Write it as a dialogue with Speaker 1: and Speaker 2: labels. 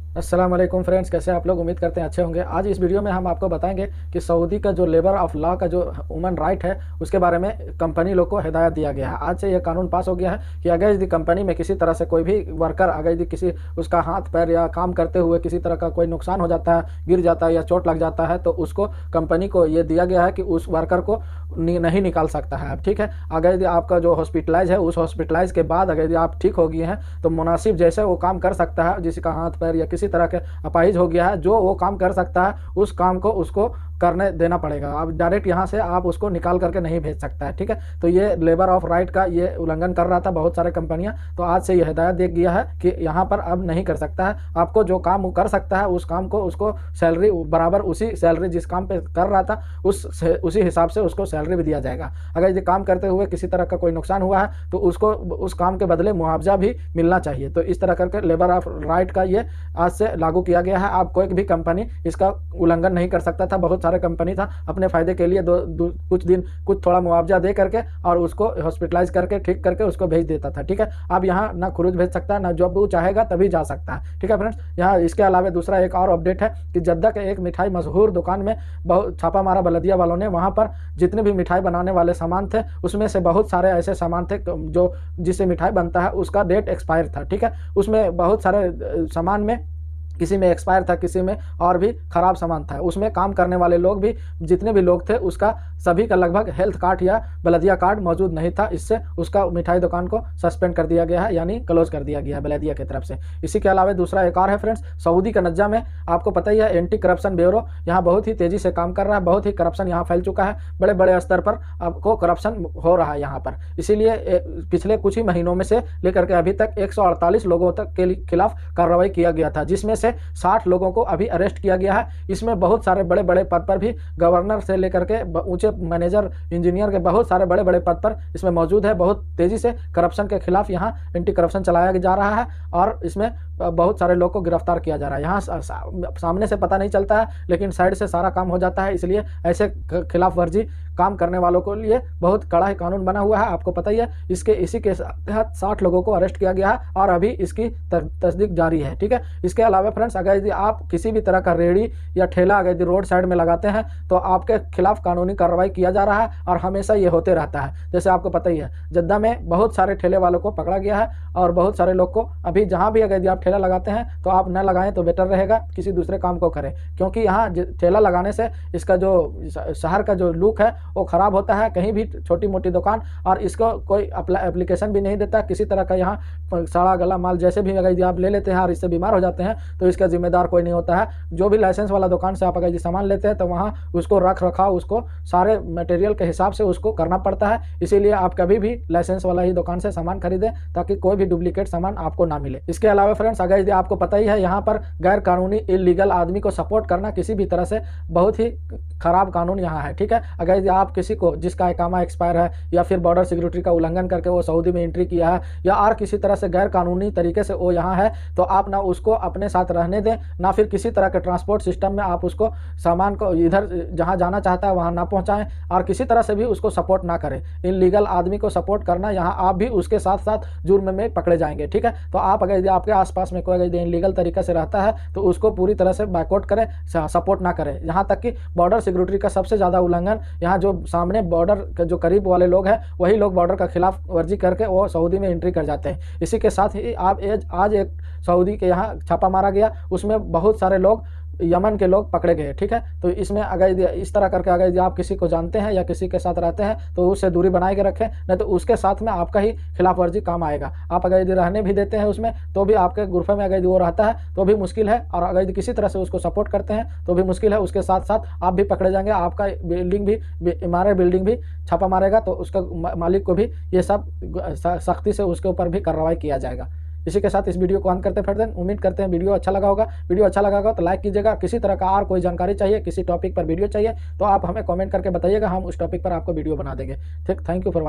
Speaker 1: अस्सलाम वालेकुम फ्रेंड्स, कैसे आप लोग? उम्मीद करते हैं अच्छे होंगे। आज इस वीडियो में हम आपको बताएंगे कि सऊदी का जो लेबर ऑफ लॉ का जो ह्यूमन राइट है उसके बारे में कंपनी लोग को हिदायत दिया गया है। आज से यह कानून पास हो गया है कि अगर यदि कंपनी में किसी तरह से कोई भी वर्कर अगर यदि किसी उसका हाथ पैर या काम करते हुए किसी तरह का कोई नुकसान हो जाता है, गिर जाता है या चोट लग जाता है, तो उसको कंपनी को ये दिया गया है कि उस वर्कर को नहीं निकाल सकता है। अब ठीक है, अगर यदि आपका जो हॉस्पिटलाइज है उस हॉस्पिटलाइज के बाद अगर यदि आप ठीक हो गए हैं तो मुनासिब जैसे वो काम कर सकता है, जिसका हाथ पैर या किसी तरह के अपाहिज हो गया है, जो वो काम कर सकता है उस काम को उसको करने देना पड़ेगा। अब डायरेक्ट यहाँ से आप उसको निकाल करके नहीं भेज सकता है। ठीक है, तो ये लेबर ऑफ राइट का ये उल्लंघन कर रहा था बहुत सारे कंपनियां, तो आज से ये हिदायत दे दिया है कि यहाँ पर अब नहीं कर सकता है। आपको जो काम वो कर सकता है उस काम को उसको सैलरी बराबर उसी सैलरी जिस काम पे कर रहा था उसी हिसाब से उसको सैलरी भी दिया जाएगा। अगर यदि काम करते हुए किसी तरह का कोई नुकसान हुआ है तो उसको उस काम के बदले मुआवजा भी मिलना चाहिए। तो इस तरह करके लेबर ऑफ राइट का ये आज से लागू किया गया है। आप कोई भी कंपनी इसका उल्लंघन नहीं कर सकता था। बहुत सारे कंपनी था अपने फायदे के लिए कुछ दिन कुछ थोड़ा मुआवजा दे करके और उसको हॉस्पिटलाइज करके ठीक करके उसको भेज देता था। ठीक है, अब यहाँ ना खुरूज भेज सकता है, ना जब वो चाहेगा तभी जा सकता है। ठीक है फ्रेंड्स, यहाँ इसके अलावा दूसरा एक और अपडेट है कि जद्दा के एक मिठाई मशहूर दुकान में बहुत छापा मारा बलदिया वालों ने। वहाँ पर जितने भी मिठाई बनाने वाले सामान थे उसमें से बहुत सारे ऐसे सामान थे जो जिससे मिठाई बनता है उसका डेट एक्सपायर था। ठीक है, उसमें बहुत सारे सामान में किसी में एक्सपायर था, किसी में और भी ख़राब सामान था। उसमें काम करने वाले लोग भी जितने भी लोग थे उसका सभी का लगभग हेल्थ कार्ड या बलदिया कार्ड मौजूद नहीं था। इससे उसका मिठाई दुकान को सस्पेंड कर दिया गया है, यानी क्लोज कर दिया गया है बलदिया की तरफ से। इसी के अलावा दूसरा एक और है फ्रेंड्स, सऊदी का नज्जा में आपको पता ही है एंटी करप्शन ब्यूरो यहाँ बहुत ही तेज़ी से काम कर रहा है। बहुत ही करप्शन यहाँ फैल चुका है, बड़े बड़े स्तर पर आपको करप्शन हो रहा है यहाँ पर। इसीलिए पिछले कुछ ही महीनों में से लेकर के अभी तक 148 लोगों तक के खिलाफ कार्रवाई किया गया था, जिसमें से 60 लोगों को अभी अरेस्ट किया गया है। इसमें बहुत सारे बड़े बड़े पद पर भी गवर्नर से लेकर के ऊंचे मैनेजर इंजीनियर के बहुत सारे बड़े बड़े पद पर इसमें मौजूद है। बहुत तेजी से करप्शन के खिलाफ यहाँ एंटी करप्शन चलाया जा रहा है और इसमें बहुत सारे लोग को गिरफ्तार किया जा रहा है। यहाँ सामने से पता नहीं चलता है लेकिन साइड से सारा काम हो जाता है। इसलिए ऐसे खिलाफ वर्जी काम करने वालों के लिए बहुत कड़ा कानून बना हुआ है, आपको पता ही है। इसी के तहत 60 लोगों को अरेस्ट किया गया है और अभी इसकी तस्दीक जारी है। ठीक है, इसके अलावा फ्रेंड्स, अगर यदि आप किसी भी तरह का रेहड़ी या ठेला अगर यदि रोड साइड में लगाते हैं तो आपके खिलाफ कानूनी कार्रवाई किया जा रहा है और हमेशा ये होते रहता है। जैसे आपको पता ही है जद्दा में बहुत सारे ठेले वालों को पकड़ा गया है और बहुत सारे लोग को अभी जहाँ भी अगर यदि आप ठेला लगाते हैं तो आप न लगाएं तो बेटर रहेगा, किसी दूसरे काम को करें। क्योंकि यहाँ ठेला लगाने से इसका जो शहर का जो लुक है वो ख़राब होता है। कहीं भी छोटी मोटी दुकान और इसको कोई एप्लीकेशन भी नहीं देता किसी तरह का। यहाँ सड़ा गला माल जैसे भी अगर आप ले लेते हैं और इससे बीमार हो जाते हैं तो इसका जिम्मेदार कोई नहीं होता है। जो भी लाइसेंस वाला दुकान से आप अगर सामान लेते हैं तो वहाँ उसको रख रखाव उसको सारे मटेरियल के हिसाब से उसको करना पड़ता है। इसीलिए आप कभी भी लाइसेंस वाला ही दुकान से सामान खरीदें ताकि कोई भी डुप्लीकेट सामान आपको ना मिले। इसके अलावा फ्रेंड्स, अगर आपको पता ही है यहाँ पर गैर कानूनी इलीगल आदमी को सपोर्ट करना किसी भी तरह से बहुत ही खराब कानून यहाँ है। ठीक है, अगर आप किसी को जिसका इकामा एक्सपायर है या फिर बॉर्डर सिक्योरिटी का उल्लंघन करके वो सऊदी में एंट्री किया है या और किसी तरह से गैर कानूनी तरीके से वो यहाँ है तो आप ना उसको अपने साथ रहने दें, ना फिर किसी तरह के ट्रांसपोर्ट सिस्टम में आप उसको सामान को इधर जहाँ जाना चाहता है वहाँ ना पहुँचाएं और किसी तरह से भी उसको सपोर्ट ना करें। इलीगल आदमी को सपोर्ट करना यहाँ आप भी उसके साथ साथ जुर्म में पकड़े जाएंगे। ठीक है, तो आप अगर आपके आसपास में कोई अगर इलीगल तरीके से रहता है तो उसको पूरी तरह से बैकआउट करें, सपोर्ट ना करें। यहाँ तक कि बॉर्डर सिक्योरिटी का सबसे ज़्यादा उल्लंघन यहाँ जो सामने बॉर्डर के जो करीब वाले लोग हैं वही लोग बॉर्डर का खिलाफ वर्जी करके वो सऊदी में एंट्री कर जाते हैं। इसी के साथ ही आप आज एक सऊदी के यहाँ छापा मारा गया, उसमें बहुत सारे लोग यमन के लोग पकड़े गए। ठीक है, तो इसमें अगर इस तरह करके अगर आप किसी को जानते हैं या किसी के साथ रहते हैं तो उससे दूरी बनाए के रखें, नहीं तो उसके साथ में आपका ही खिलाफ वर्जी काम आएगा। आप अगर यदि रहने भी देते हैं उसमें तो भी आपके गुरफे में अगर वो रहता है तो भी मुश्किल है, और अगर किसी तरह से उसको सपोर्ट करते हैं तो भी मुश्किल है। उसके साथ साथ आप भी पकड़े जाएंगे, आपका बिल्डिंग भी इमारत बिल्डिंग भी छापा मारेगा तो उसका मालिक को भी ये सब सख्ती से उसके ऊपर भी कार्रवाई किया जाएगा। इसी के साथ इस वीडियो को अंत करते फिर दिन उम्मीद करते हैं वीडियो अच्छा लगा होगा। वीडियो अच्छा लगा होगा तो लाइक कीजिएगा। किसी तरह का और कोई जानकारी चाहिए, किसी टॉपिक पर वीडियो चाहिए तो आप हमें कमेंट करके बताइएगा, हम उस टॉपिक पर आपको वीडियो बना देंगे। ठीक, थैंक यू फॉर वॉचिंग।